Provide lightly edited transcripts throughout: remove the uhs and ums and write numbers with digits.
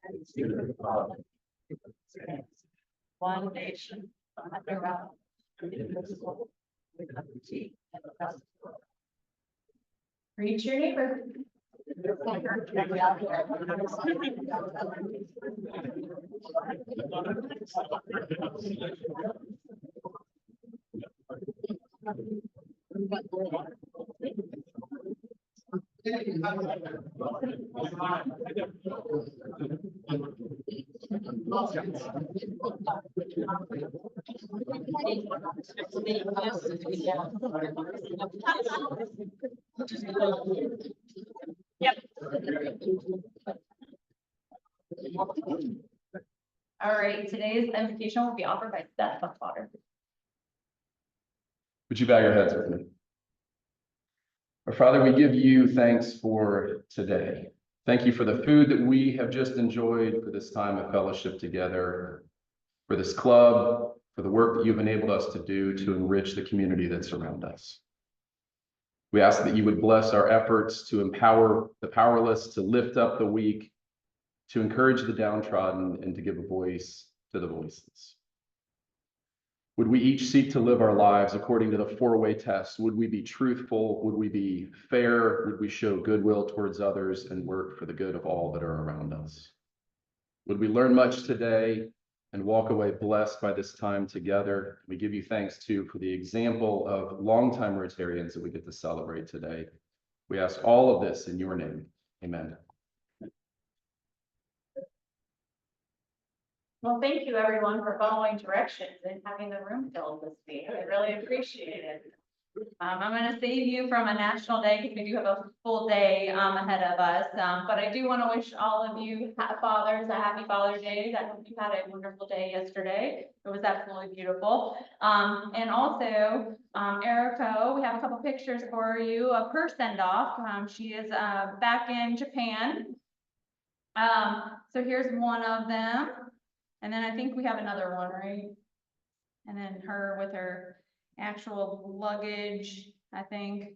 and to the republic for which it stands, one nation, under God, indivisible, with liberty and justice for all. Reach your neighbor. Yep. All right, today's invocation will be offered by Seth Buckwater. Would you bow your heads with me? Our Father, we give you thanks for today. Thank you for the food that we have just enjoyed, for this time of fellowship together, for this club, for the work that you've enabled us to do to enrich the community that's around us. We ask that you would bless our efforts to empower the powerless, to lift up the weak, to encourage the downtrodden, and to give a voice to the voiceless. Would we each seek to live our lives according to the four-way test? Would we be truthful? Would we be fair? Would we show goodwill towards others and work for the good of all that are around us? Would we learn much today and walk away blessed by this time together? We give you thanks too for the example of longtime Rotarians that we get to celebrate today. We ask all of this in your name. Amen. Well, thank you everyone for following directions and having the room filled this week. I really appreciate it. I'm going to save you from a national day because we do have a full day ahead of us. But I do want to wish all of you fathers a happy Father's Day. I hope you had a wonderful day yesterday. It was absolutely beautiful. And also, Erica, we have a couple pictures for you of her send-off. She is back in Japan. So here's one of them. And then I think we have another one, right? And then her with her actual luggage, I think.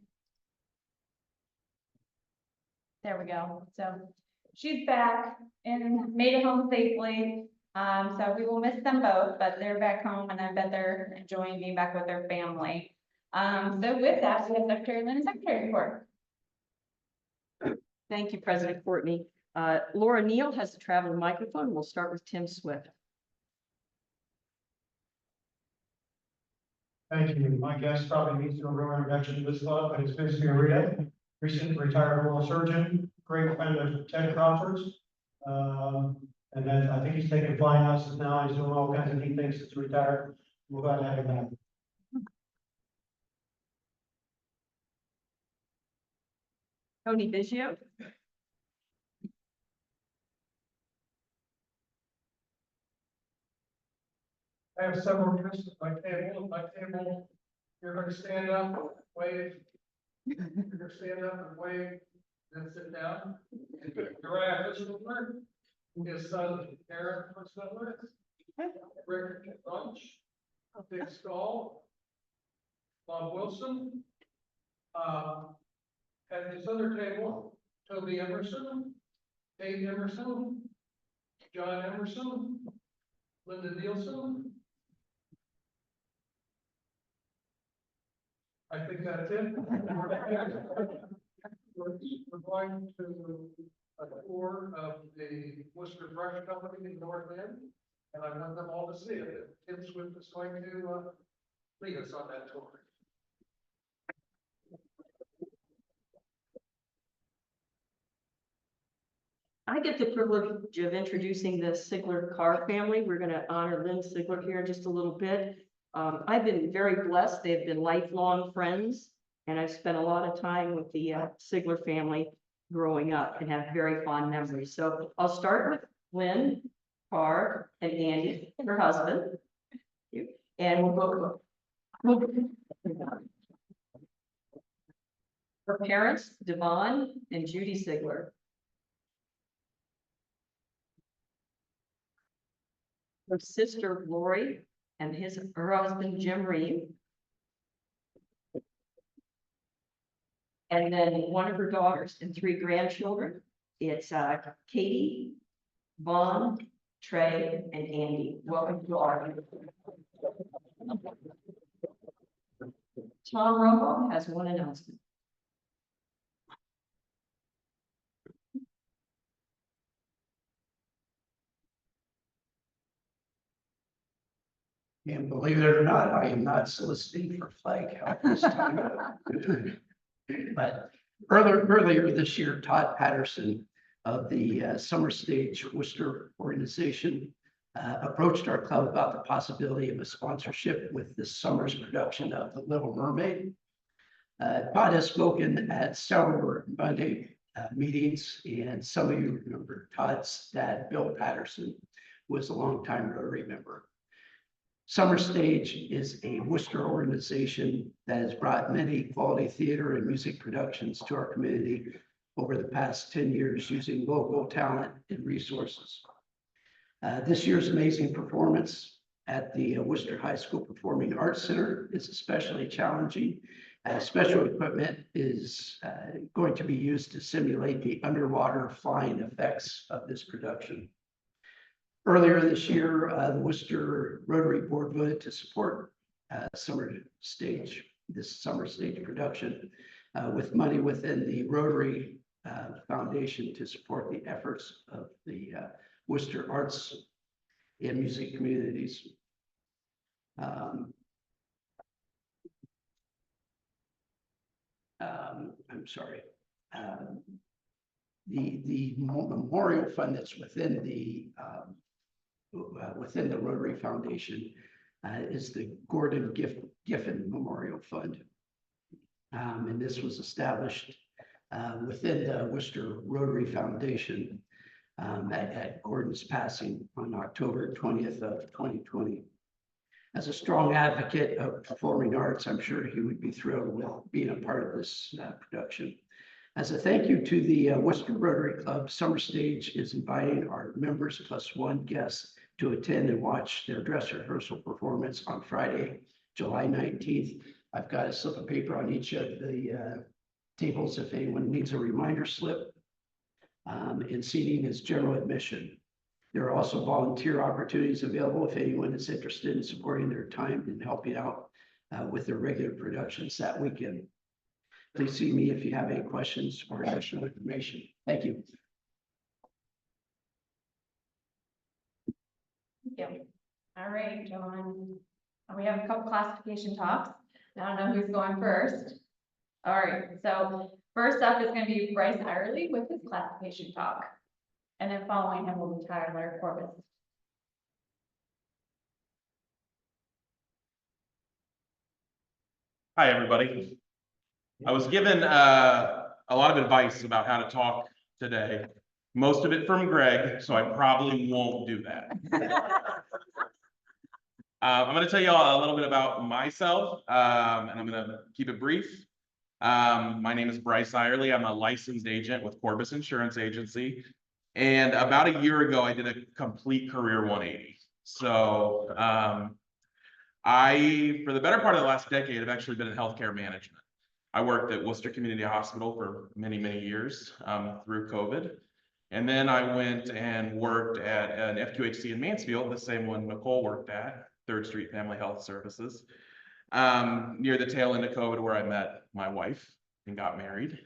There we go. So she's back and made it home safely. So we will miss them both, but they're back home and I bet they're enjoying being back with their family. So with that, we have Secretary Lynn and Secretary report. Thank you, President Courtney. Laura Neal has the traveling microphone. We'll start with Tim Swift. Thank you. My guest probably needs no real introduction to this club, but it's Vince Fiorita, recent retired oral surgeon, great friend of Ted Crawford's. And then I think he's taking flying lessons now. He's doing all kinds of neat things since retired. We're glad to have him back. Tony Biggio. I have several trips at my table. You're going to stand up, wave. You're going to stand up and wave, then sit down. Uriah Fitzgerald, his son Aaron Fitzgerald, Rick Bunch, Dick Stahl, Bob Wilson. At his other table, Toby Emerson, Dave Emerson, John Emerson, Linda Nielsen. I think that's it. We're going to a tour of the Wooster Rotary Company in North End, and I want them all to see it. Tim Swift is going to lead us on that tour. I get the privilege of introducing the Sigler Carr family. We're going to honor Lynn Sigler here in just a little bit. I've been very blessed. They've been lifelong friends, and I've spent a lot of time with the Sigler family growing up and have very fond memories. So I'll start with Lynn Carr and Andy, her husband. And we'll go. Her parents, Devon and Judy Sigler. Her sister Lori and her husband Jim Ream. And then one of her daughters and three grandchildren. It's Katie, Vaughn, Trey, and Andy. Welcome to our. Tom Romo has one announcement. And believe it or not, I am not soliciting for flag help this time. But earlier this year, Todd Patterson of the Summer Stage Wooster organization approached our club about the possibility of a sponsorship with this summer's production of The Little Mermaid. Todd has spoken at several Monday meetings, and some of you remember Todd's dad, Bill Patterson, was a longtime Rotary member. Summer Stage is a Worcester organization that has brought many quality theater and music productions to our community over the past 10 years using local talent and resources. This year's amazing performance at the Worcester High School Performing Arts Center is especially challenging. Special equipment is going to be used to simulate the underwater flying effects of this production. Earlier this year, the Wooster Rotary Board voted to support this summer stage production with money within the Rotary Foundation to support the efforts of the Worcester arts and music communities. I'm sorry. The memorial fund that's within the Rotary Foundation is the Gordon Giffen Memorial Fund. And this was established within the Worcester Rotary Foundation at Gordon's passing on October 20th of 2020. As a strong advocate of performing arts, I'm sure he would be thrilled with being a part of this production. As a thank you to the Worcester Rotary Club, Summer Stage is inviting our members plus one guest to attend and watch their dress rehearsal performance on Friday, July 19th. I've got a slip of paper on each of the tables if anyone needs a reminder slip. And seating is general admission. There are also volunteer opportunities available if anyone is interested in supporting their time and helping out with their regular productions that weekend. Please see me if you have any questions or additional information. Thank you. Thank you. All right, John. We have a couple classification talks. I don't know who's going first. All right, so first up is going to be Bryce Irely with his classification talk. And then following him will be Tyler Corbett. Hi, everybody. I was given a lot of advice about how to talk today, most of it from Greg, so I probably won't do that. I'm going to tell you all a little bit about myself, and I'm going to keep it brief. My name is Bryce Irely. I'm a licensed agent with Corbis Insurance Agency. And about a year ago, I did a complete career 180. So for the better part of the last decade, have actually been in healthcare management. I worked at Worcester Community Hospital for many, many years through COVID. And then I went and worked at an FQHC in Mansfield, the same one Nicole worked at, 3rd Street Family Health Services, near the tail end of COVID, where I met my wife and got married.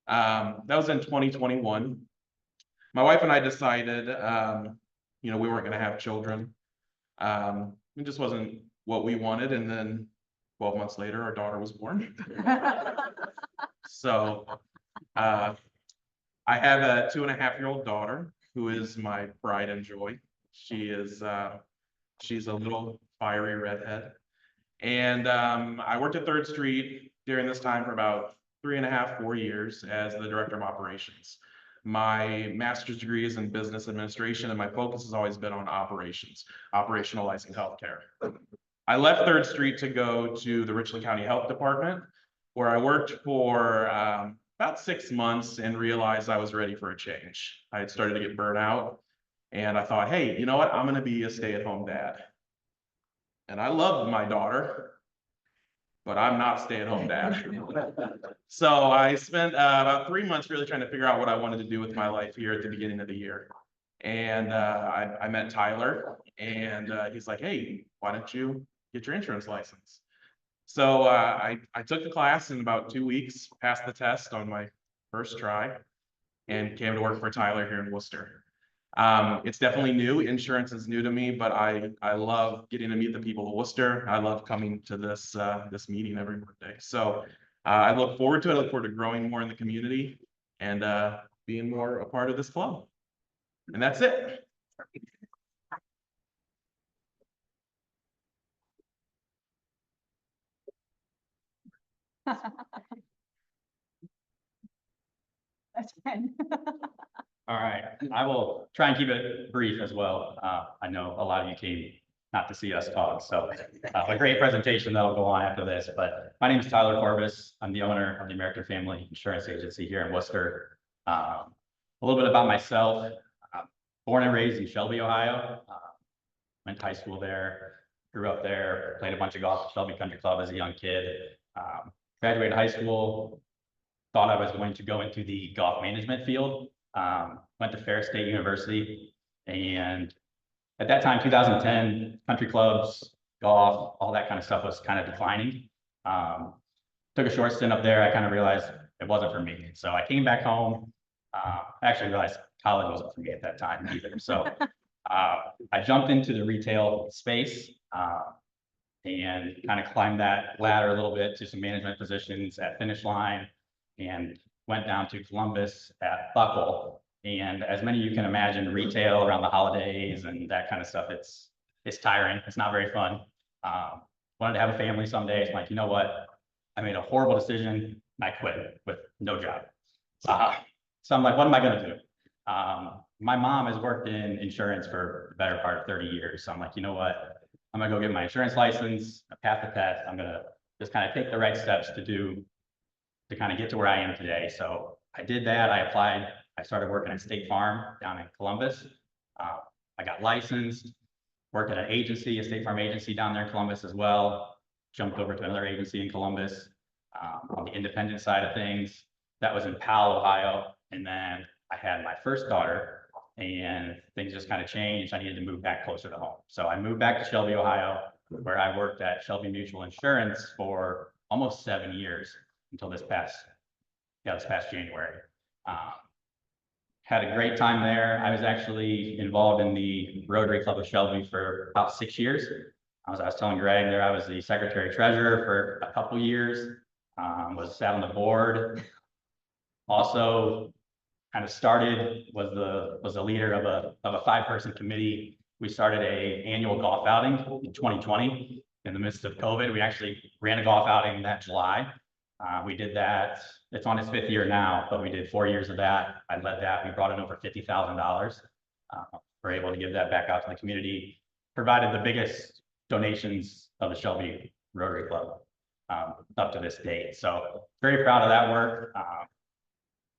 That was in 2021. My wife and I decided, we weren't going to have children. It just wasn't what we wanted. And then 12 months later, our daughter was born. So I have a 2.5-year-old daughter who is my pride and joy. She's a little fiery redhead. And I worked at 3rd Street during this time for about 3.5, 4 years as the director of operations. My master's degree is in business administration, and my focus has always been on operations, operationalizing healthcare. I left 3rd Street to go to the Richland County Health Department, where I worked for about 6 months and realized I was ready for a change. I had started to get burnt out, and I thought, hey, you know what? I'm going to be a stay-at-home dad. And I love my daughter, but I'm not stay-at-home dad. So I spent about 3 months really trying to figure out what I wanted to do with my life here at the beginning of the year. And I met Tyler, and he's like, hey, why don't you get your insurance license? So I took the class in about 2 weeks, passed the test on my first try, and came to work for Tyler here in Worcester. It's definitely new. Insurance is new to me, but I love getting to meet the people of Worcester. I love coming to this meeting every Monday. So I look forward to it. I look forward to growing more in the community and being more a part of this club. And that's it. That's fine. All right, I will try and keep it brief as well. I know a lot of you came not to see us talk, so a great presentation that'll go on after this. But my name is Tyler Corbus. I'm the owner of the American Family Insurance Agency here in Worcester. A little bit about myself. Born and raised in Shelby, Ohio. Went to high school there, grew up there, played a bunch of golf at Shelby Country Club as a young kid. Graduated high school, thought I was going to go into the golf management field. Went to Ferris State University, and at that time, 2010, country clubs, golf, all that kind of stuff was kind of declining. Took a short stint up there. I kind of realized it wasn't for me. So I came back home. I actually realized college wasn't for me at that time either. So I jumped into the retail space and kind of climbed that ladder a little bit to some management positions at Finish Line, and went down to Columbus at Buckle. And as many of you can imagine, retail around the holidays and that kind of stuff, it's tiring. It's not very fun. Wanted to have a family someday. So I'm like, you know what? I made a horrible decision and I quit with no job. So I'm like, what am I going to do? My mom has worked in insurance for the better part of 30 years. So I'm like, you know what? I'm gonna go get my insurance license, I passed the test. I'm gonna just kind of take the right steps to kind of get to where I am today. So I did that. I applied. I started working at State Farm down in Columbus. I got licensed, worked at an agency, a State Farm agency down there in Columbus as well. Jumped over to another agency in Columbus on the independent side of things. That was in Powell, Ohio. And then I had my first daughter, and things just kind of changed. I needed to move back closer to home. So I moved back to Shelby, Ohio, where I worked at Shelby Mutual Insurance for almost 7 years until this past January. Had a great time there. I was actually involved in the Rotary Club of Shelby for about 6 years. As I was telling Greg there, I was the secretary treasurer for a couple years, sat on the board. Also kind of started, was the leader of a 5-person committee. We started a annual golf outing in 2020 in the midst of COVID. We actually ran a golf outing that July. We did that. It's on its 5th year now, but we did 4 years of that. I led that. We brought in over $50,000. We're able to give that back out to the community. Provided the biggest donations of the Shelby Rotary Club up to this date. So very proud of that work.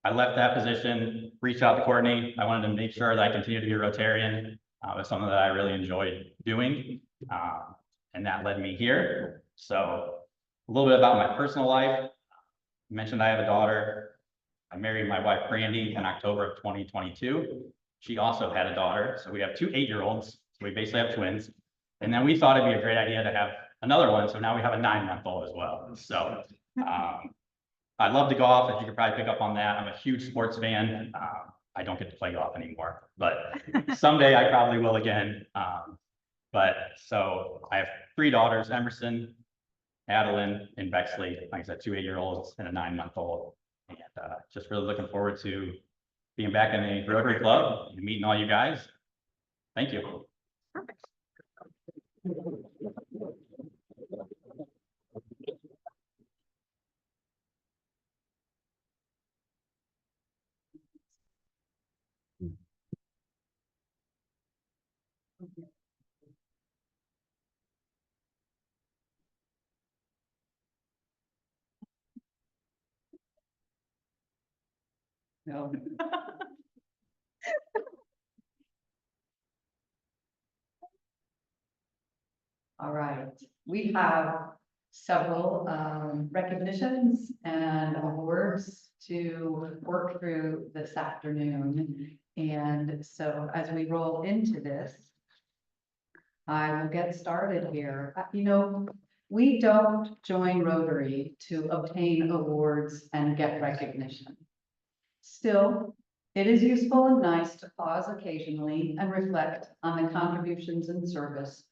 I left that position, reached out to Courtney. I wanted to make sure that I continued to be a Rotarian. It was something that I really enjoyed doing. And that led me here. So a little bit about my personal life. I mentioned I have a daughter. I married my wife, Brandy, in October of 2022. She also had a daughter. So we have 2 8-year-olds. So we basically have twins. And then we thought it'd be a great idea to have another one. So now we have a 9-month-old as well. So I love to golf, as you could probably pick up on that. I'm a huge sports fan. I don't get to play golf anymore, but someday I probably will again. So I have 3 daughters, Emerson, Adeline, and Bexley. Like I said, 2 8-year-olds and a 9-month-old. And just really looking forward to being back in the Rotary Club and meeting all you guys. Thank you. Perfect. No. All right, we have several recognitions and awards to work through this afternoon. And so as we roll into this, I will get started here. You know, we don't join Rotary to obtain awards and get recognition. Still, it is useful and nice to pause occasionally and reflect on the contributions and service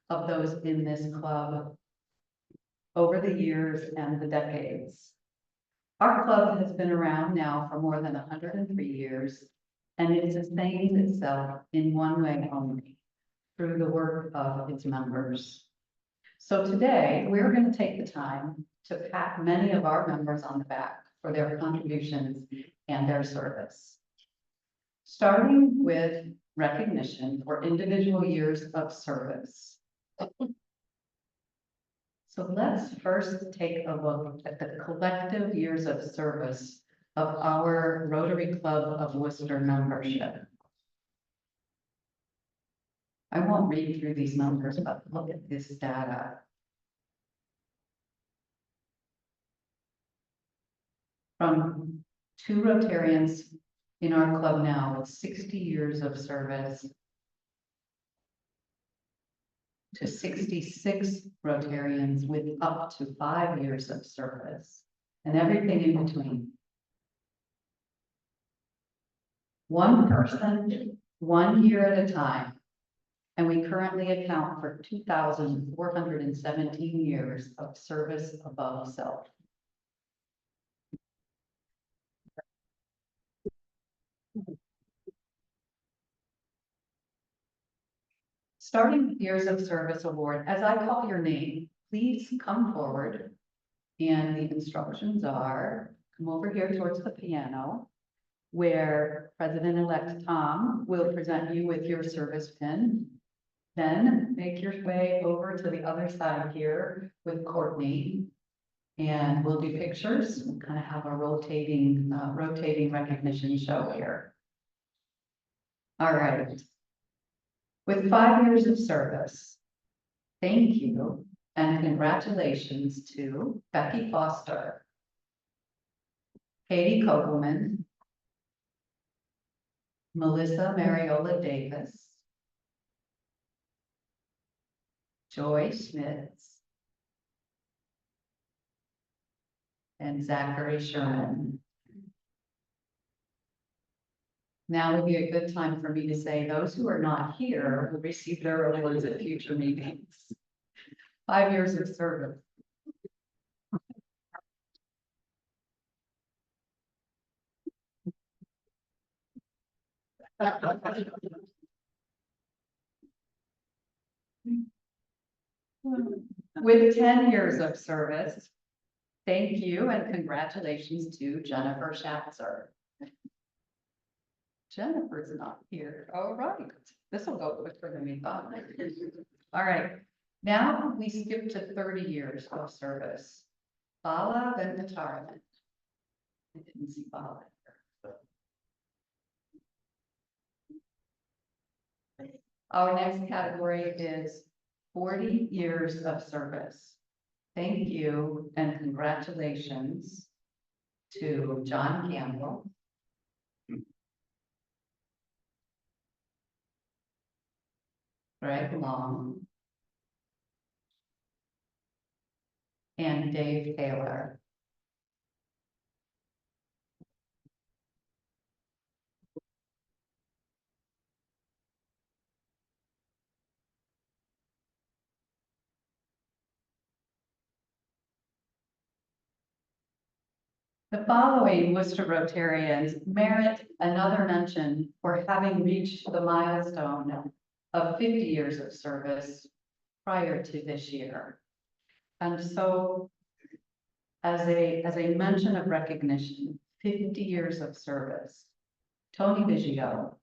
of those in this club over the years and the decades. Our club has been around now for more than 103 years, and it sustains itself in one way only, through the work of its members. So today, we're going to take the time to pat many of our members on the back for their contributions and their service. Starting with recognition for individual years of service. So let's first take a look at the collective years of service of our Rotary Club of Worcester membership. I won't read through these numbers, but look at this data. From 2 Rotarians in our club now with 60 years of service to 66 Rotarians with up to 5 years of service and everything in between. One person, 1 year at a time. And we currently account for 2,417 years of service above self. Starting with years of service award, as I call your name, please come forward. And the instructions are, come over here towards the piano, where President-elect Tom will present you with your service pin. Then make your way over to the other side here with Courtney. And we'll do pictures, we'll kind of have a rotating recognition show here. All right. With 5 years of service, thank you and congratulations to Becky Foster, Katie Kogelman, Melissa Mariola Davis, Joy Schmitz, and Zachary Sherman. Now would be a good time for me to say those who are not here will receive their awards at future meetings. 5 years of service. With 10 years of service, thank you and congratulations to Jennifer Schatzer. Jennifer's not here. All right, this will go quicker than we thought. All right, now we skip to 30 years of service. Bala Venkataraman. I didn't see Bala. Our next category is 40 years of service. Thank you and congratulations to John Campbell, Greg Long, and Dave Taylor. The following Worcester Rotarians merit another mention for having reached the milestone of 50 years of service prior to this year. And so as a mention of recognition, 50 years of service, Tony Biggio.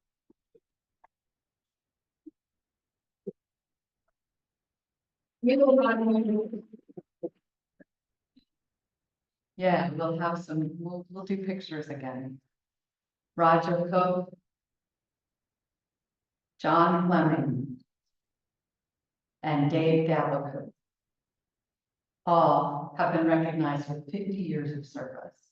Yeah, we'll have some, we'll do pictures again. Roger Cook, John Fleming, and Dave Gallagher. All have been recognized with 50 years of service.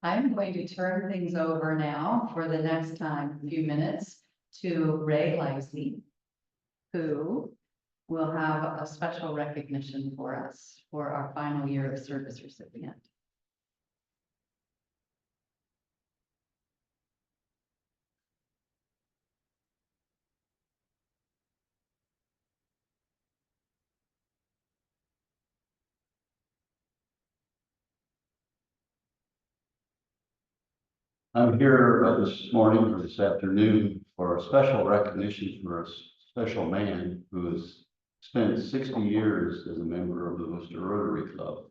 I'm going to turn things over now for the next few minutes to Ray Livesey, who will have a special recognition for us for our final year of service recipient. I'm here this morning or this afternoon for a special recognition for a special man who has spent 60 years as a member of the Wooster Rotary Club.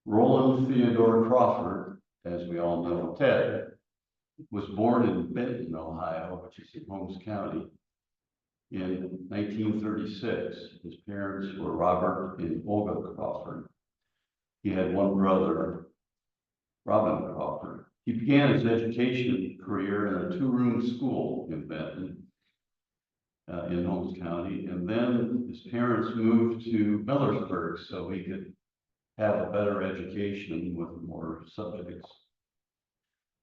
Roland Theodore Crawford, as we all know Ted, was born in Benton, Ohio, which is in Holmes County, in 1936. His parents were Robert and Olga Crawford. He had one brother, Robin Crawford. He began his education career in a two-room school in Benton, in Holmes County, and then his parents moved to Millersburg so he could have a better education with more subjects.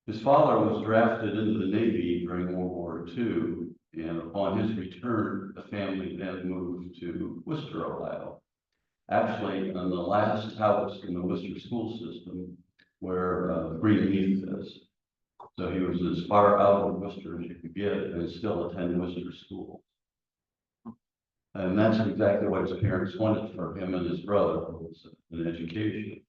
His father was drafted into the Navy during World War II, and upon his return, the family then moved to Wooster, Ohio. Actually, on the last house in the Wooster school system, where Greenleaf is. So he was as far out of Worcester as you could get and still attend Worcester school. And that's exactly what his parents wanted for him and his brother, was an education.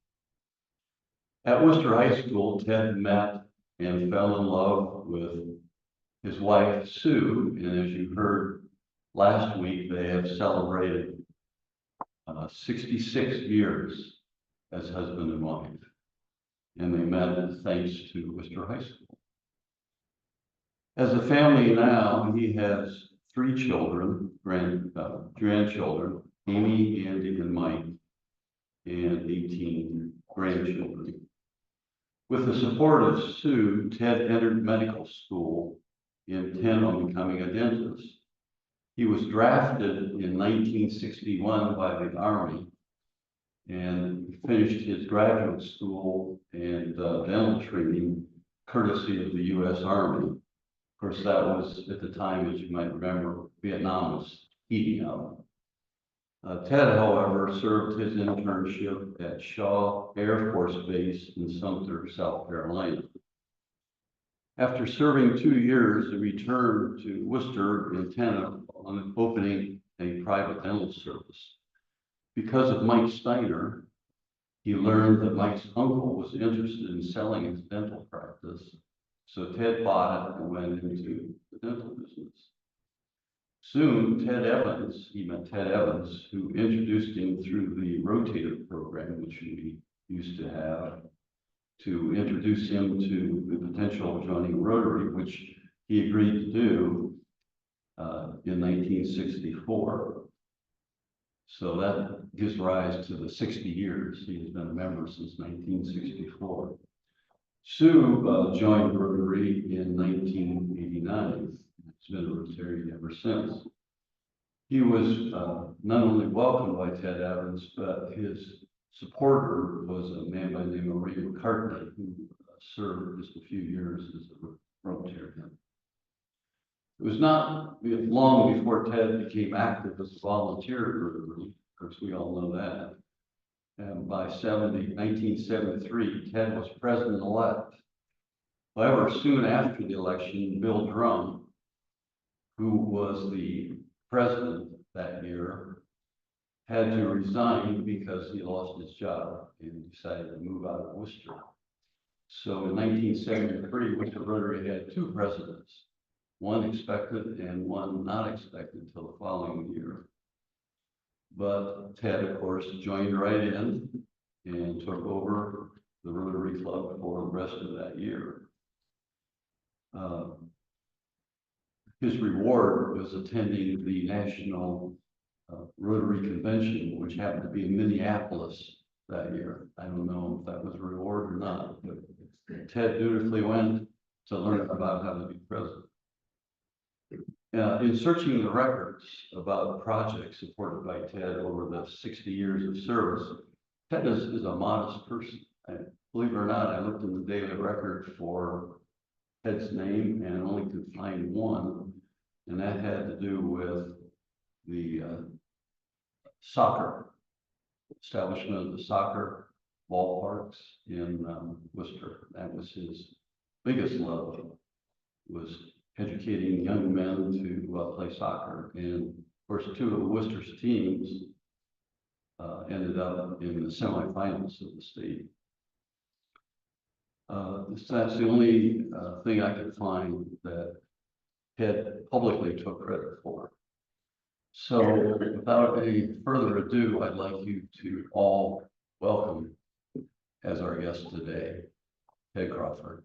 At Worcester High School, Ted met and fell in love with his wife, Sue. And as you heard last week, they have celebrated 66 years as husband and wife. And they met thanks to Wooster High School. As a family now, he has 3 children, grandchildren, Amy, Andy, and Mike, and 18 grandchildren. With the support of Sue, Ted entered medical school, intent on becoming a dentist. He was drafted in 1961 by the Army and finished his graduate school and dental training courtesy of the U.S. Army. Of course, that was at the time, as you might remember, Vietnam was heating up. Ted, however, served his internship at Shaw Air Force Base in Sumter, South Carolina. After serving 2 years, he returned to Wooster, intent on opening a private dental service. Because of Mike Steiner, he learned that Mike's uncle was interested in selling his dental practice. So Ted bought it and went into the dental business. Soon, he met Ted Evans, who introduced him through the rotator program, which we used to have, to introduce him to the potential of joining Rotary, which he agreed to do in 1964. So that gives rise to the 60 years. He has been a member since 1964. Sue joined Rotary in 1989. He's been a Rotarian ever since. He was not only welcomed by Ted Evans, but his supporter was a man by the name of Ray McCartney, who served just a few years as a Rotarian. It was not long before Ted became active as a volunteer at Rotary. Of course, we all know that. And by 1973, Ted was president-elect. However, soon after the election, Bill Drum, who was the president that year, had to resign because he lost his job and decided to move out of Worcester. So in 1973, Worcester Rotary had 2 presidents, one expected and one not expected until the following year. But Ted, of course, joined right in and took over the Rotary Club for the rest of that year. His reward was attending the National Rotary Convention, which happened to be in Minneapolis that year. I don't know if that was a reward or not, but Ted dutifully went to learn about how to be president. In searching the records about projects supported by Ted over the 60 years of service, Ted is a modest person. believe it or not, I looked in the daily record for Ted's name and only could find one, and that had to do with the soccer, establishment of the soccer ballparks in Worcester. That was his biggest love, was educating young men to play soccer. And of course, two of Worcester's teams ended up in the semifinals of the state. That's the only thing I could find that Ted publicly took credit for. So without any further ado, I'd like you to all welcome as our guest today, Ted Crawford.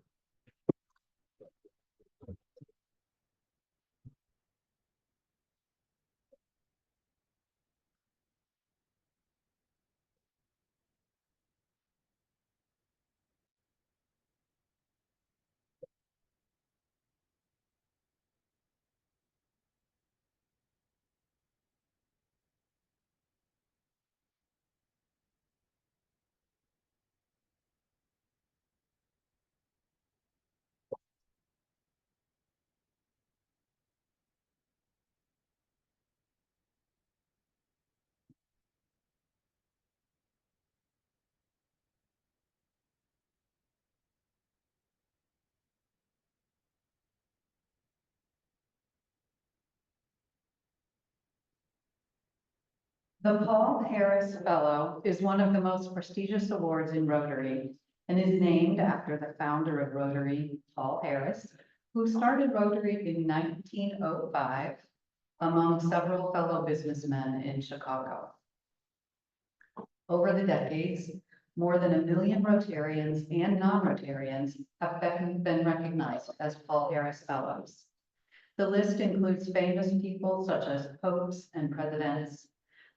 The Paul Harris Fellow is one of the most prestigious awards in Rotary and is named after the founder of Rotary, Paul Harris, who started Rotary in 1905 among several fellow businessmen in Chicago. Over the decades, more than 1 million Rotarians and non-Rotarians have been recognized as Paul Harris Fellows. The list includes famous people such as popes and presidents,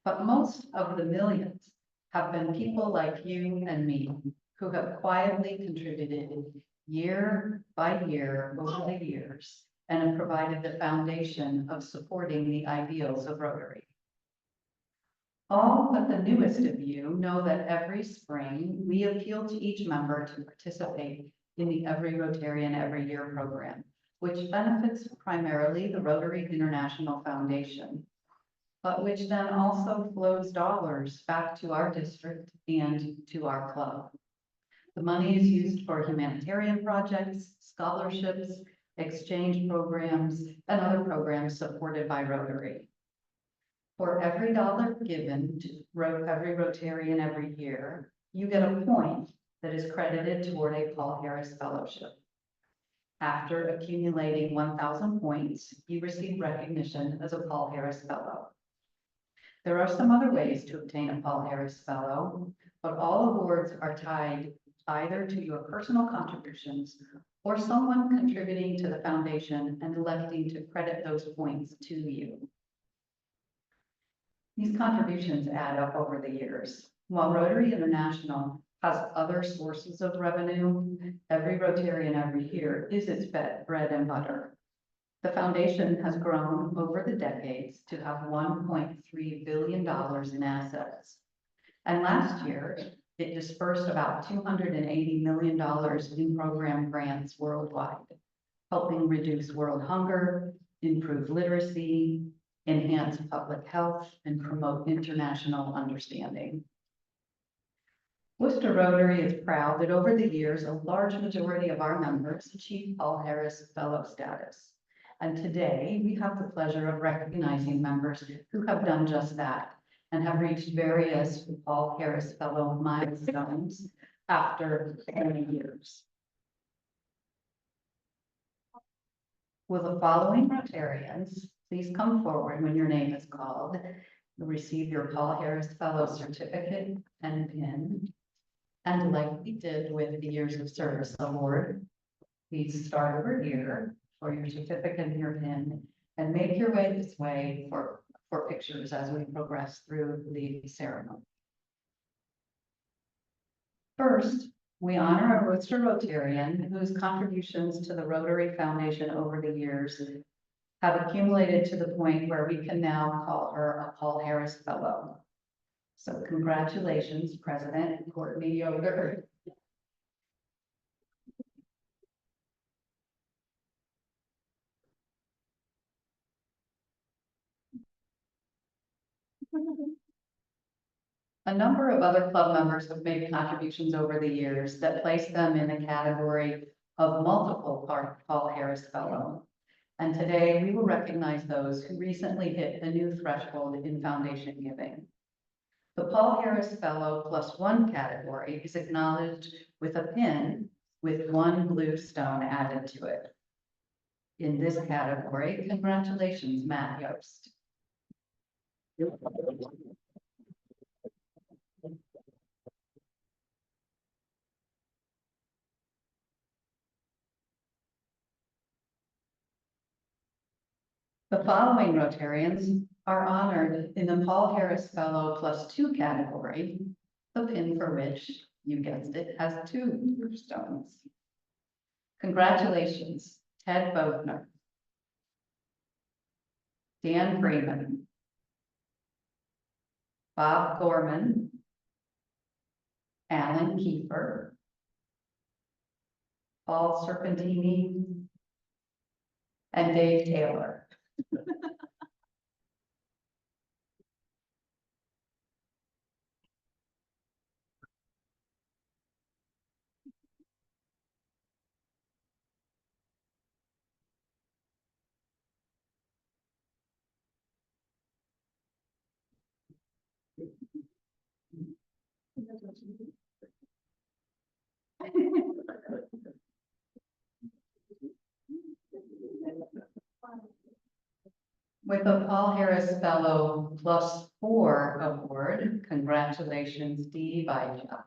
but most of the millions have been people like you and me who have quietly contributed year by year over the years and have provided the foundation of supporting the ideals of Rotary. All but the newest of you know that every spring we appeal to each member to participate in the Every Rotarian Every Year program, which benefits primarily the Rotary International Foundation, but which then also flows dollars back to our district and to our club. The money is used for humanitarian projects, scholarships, exchange programs, and other programs supported by Rotary. For every dollar given to every Rotarian every year, you get a point that is credited toward a Paul Harris Fellowship. After accumulating 1,000 points, you receive recognition as a Paul Harris Fellow. There are some other ways to obtain a Paul Harris Fellow, but all awards are tied either to your personal contributions or someone contributing to the foundation and electing to credit those points to you. These contributions add up over the years. While Rotary International has other sources of revenue, Every Rotarian Every Year is its bread and butter. The foundation has grown over the decades to have $1.3 billion in assets. And last year, it dispersed about $280 million in program grants worldwide, helping reduce world hunger, improve literacy, enhance public health, and promote international understanding. Wooster Rotary is proud that over the years, a large majority of our members achieved Paul Harris Fellow status. And today, we have the pleasure of recognizing members who have done just that and have reached various Paul Harris Fellow milestones after many years. Will the following Rotarians please come forward when your name is called? You'll receive your Paul Harris Fellow certificate and pin. And like we did with the Years of Service Award, please start over here for your certificate and your pin, and make your way this way for pictures as we progress through the ceremony. First, we honor a Wooster Rotarian whose contributions to the Rotary Foundation over the years have accumulated to the point where we can now call her a Paul Harris Fellow. So congratulations, President Courtney Yoder. A number of other club members have made contributions over the years that place them in the category of multiple Paul Harris Fellow. And today we will recognize those who recently hit a new threshold in foundation giving. The Paul Harris Fellow +1 category is acknowledged with a pin with one blue stone added to it. In this category, congratulations, Matt Yost. The following Rotarians are honored in the Paul Harris Fellow +2 category, the pin for which, you guessed it, has 2 stones. Congratulations, Ted Bodner, Dan Freeman, Bob Gorman, Alan Kiefer, Paul Serpentini, and Dave Taylor. With the Paul Harris Fellow +4 award, congratulations, Dee Bija.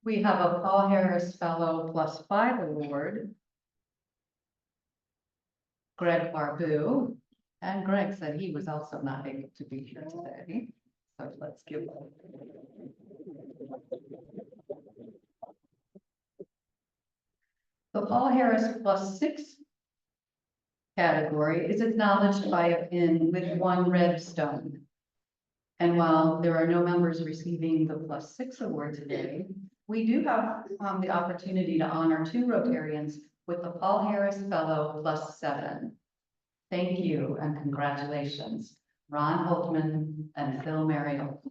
We have a Paul Harris Fellow +5 award, Greg Barbu, and Greg said he was also not able to be here today. So let's give him. The Paul Harris +6 category is acknowledged by a pin with 1 red stone. And while there are no members receiving the +6 award today, we do have the opportunity to honor 2 Rotarians with the Paul Harris Fellow +7. Thank you and congratulations, Ron Holtman and Phil Mariel.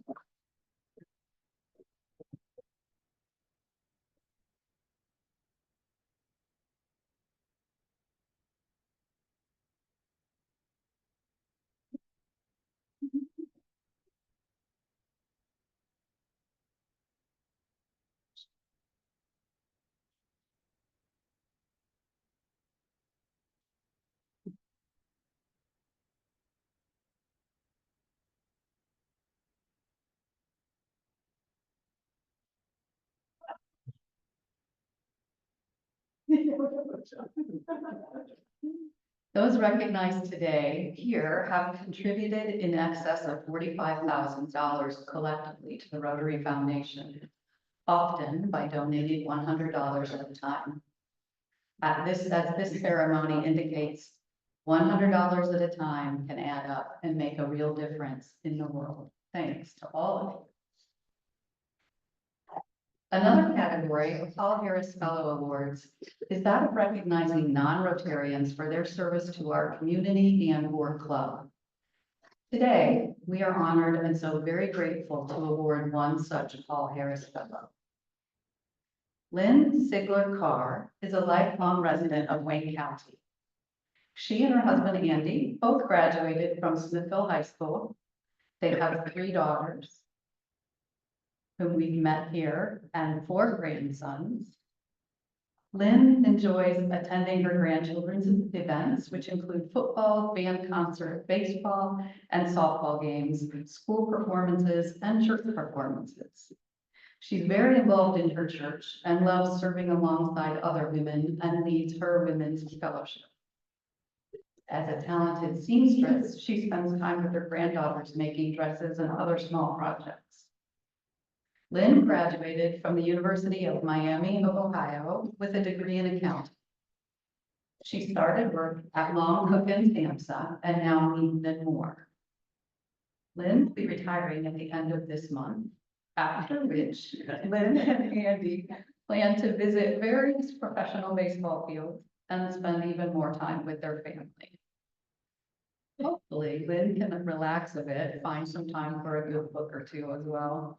Those recognized today here have contributed in excess of $45,000 collectively to the Rotary Foundation, often by donating $100 at a time. As this ceremony indicates, $100 at a time can add up and make a real difference in the world. Thanks to all of you. Another category of Paul Harris Fellow Awards is that of recognizing non-Rotarians for their service to our community and/or club. Today, we are honored and so very grateful to award one such Paul Harris Fellow. Lynn Sigler Carr is a lifelong resident of Wayne County. She and her husband Andy both graduated from Smithville High School. They have 3 daughters, whom we've met here, and 4 grandsons. Lynn enjoys attending her grandchildren's events, which include football, band concert, baseball, and softball games, school performances, and church performances. She's very involved in her church and loves serving alongside other women and leads her women's fellowship. As a talented seamstress, she spends time with her granddaughters making dresses and other small projects. Lynn graduated from the University of Miami of Ohio with a degree in accounting. She started work at Long Cook and Samsa and now Meaden and Moore. Lynn will be retiring at the end of this month, after which Lynn and Andy plan to visit various professional baseball fields and spend even more time with their family. Hopefully, Lynn can relax a bit, find some time for a good book or two as well.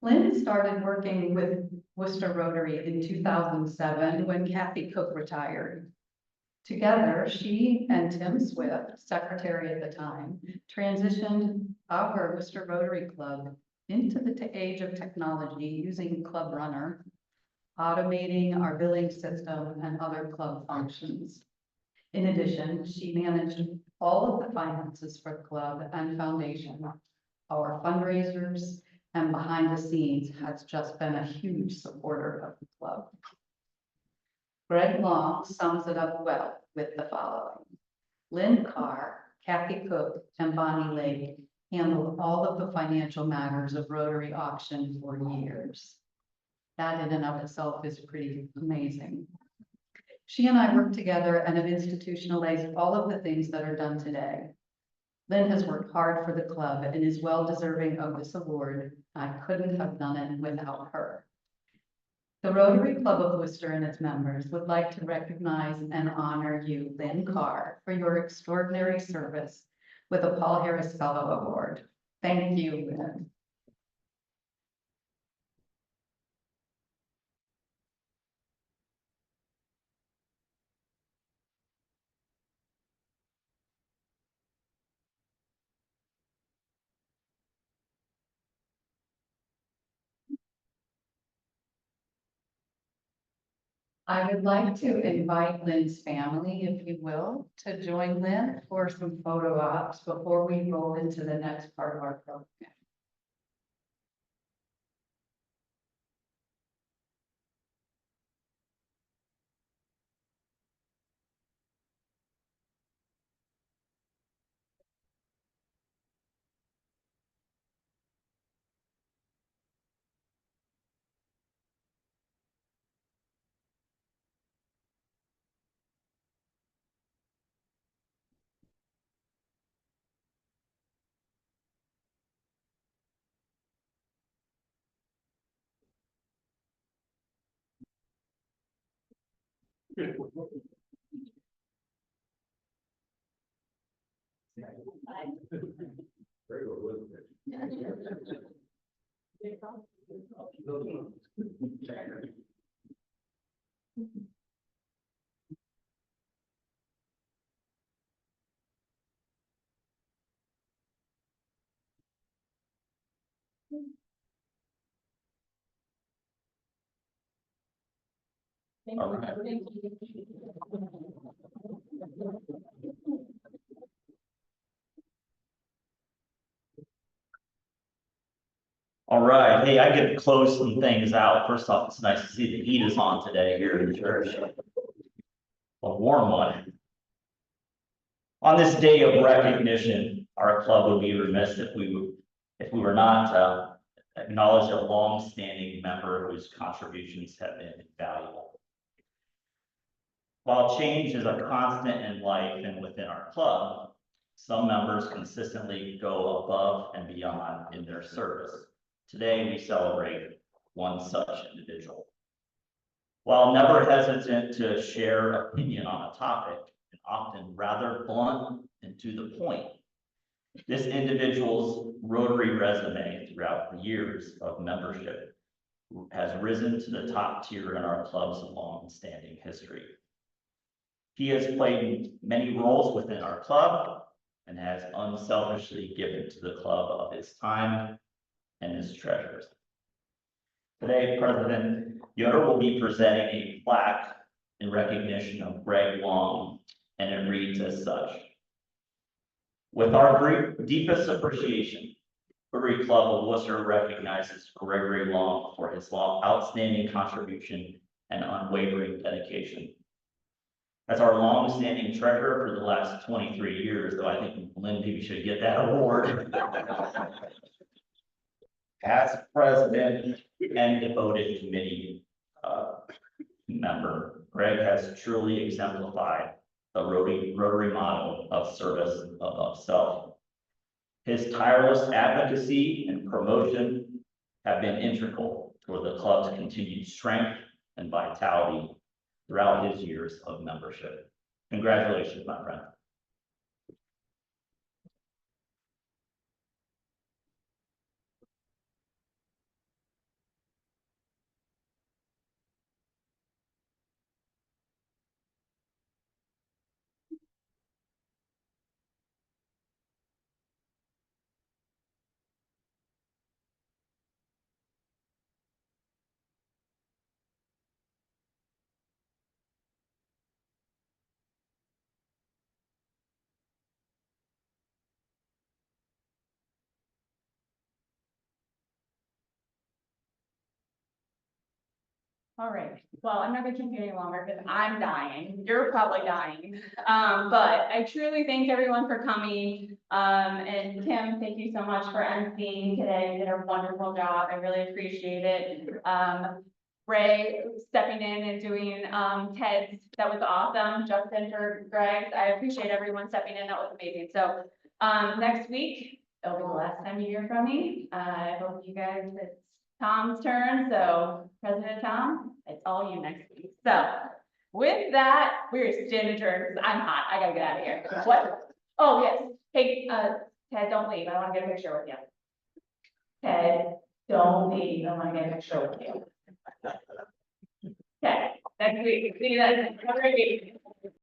Lynn started working with Wooster Rotary in 2007 when Kathy Cook retired. Together, she and Tim Swift, secretary at the time, transitioned our Wooster Rotary Club into the age of technology using Club Runner, automating our billing system and other club functions. In addition, she managed all of the finances for the club and foundation, our fundraisers, and behind the scenes has just been a huge supporter of the club. Greg Long sums it up well with the following. Lynn Carr, Kathy Cook, and Bonnie Lake handled all of the financial matters of Rotary auction for years. That in and of itself is pretty amazing. She and I work together and have institutionalized all of the things that are done today. Lynn has worked hard for the club and is well deserving of this award. I couldn't have done it without her. The Rotary Club of Worcester and its members would like to recognize and honor you, Lynn Carr, for your extraordinary service with a Paul Harris Fellow Award. Thank you, Lynn. I would like to invite Lynn's family, if you will, to join Lynn for some photo ops before we roll into the next part of our program. All right. All right, hey, I get to close some things out. First off, it's nice to see the heat is on today here in church. A warm one. On this day of recognition, our club would be remiss if we were not acknowledge a long-standing member whose contributions have been invaluable. While change is a constant in life and within our club, some members consistently go above and beyond in their service. Today, we celebrate one such individual. While never hesitant to share opinion on a topic, and often rather blunt and to the point, this individual's Rotary resume throughout the years of membership has risen to the top tier in our club's long-standing history. He has played many roles within our club and has unselfishly given to the club of his time and his treasures. Today, President Yoder will be presenting a plaque in recognition of Greg Long, and it reads as such. With our deepest appreciation, Rotary Club of Worcester recognizes Gregory Long for his outstanding contribution and unwavering dedication. As our long-standing treasurer for the last 23 years, though I think Lindy should get that award. As president and devoted committee member, Greg has truly exemplified the Rotary motto of service above self. His tireless advocacy and promotion have been integral toward the club's continued strength and vitality throughout his years of membership. Congratulations, my friend. All right, well, I'm not gonna keep you any longer because I'm dying. You're probably dying. But I truly thank everyone for coming. And Tim, thank you so much for emceeing today. You did a wonderful job. I really appreciate it. Ray stepping in and doing, Ted's, that was awesome. Justin for Greg's. I appreciate everyone stepping in. That was amazing. So, next week, it'll be the last time you hear from me. I hope you guys, it's Tom's turn, so President Tom, it's all you next week. So with that, we're stand adjourned because I'm hot. I gotta get out of here. What? Oh, yes. Hey, Ted, don't leave. I want to get a picture with you. Ted, don't leave. I want to get a picture with you. Okay, next week. See you then. Have a great week.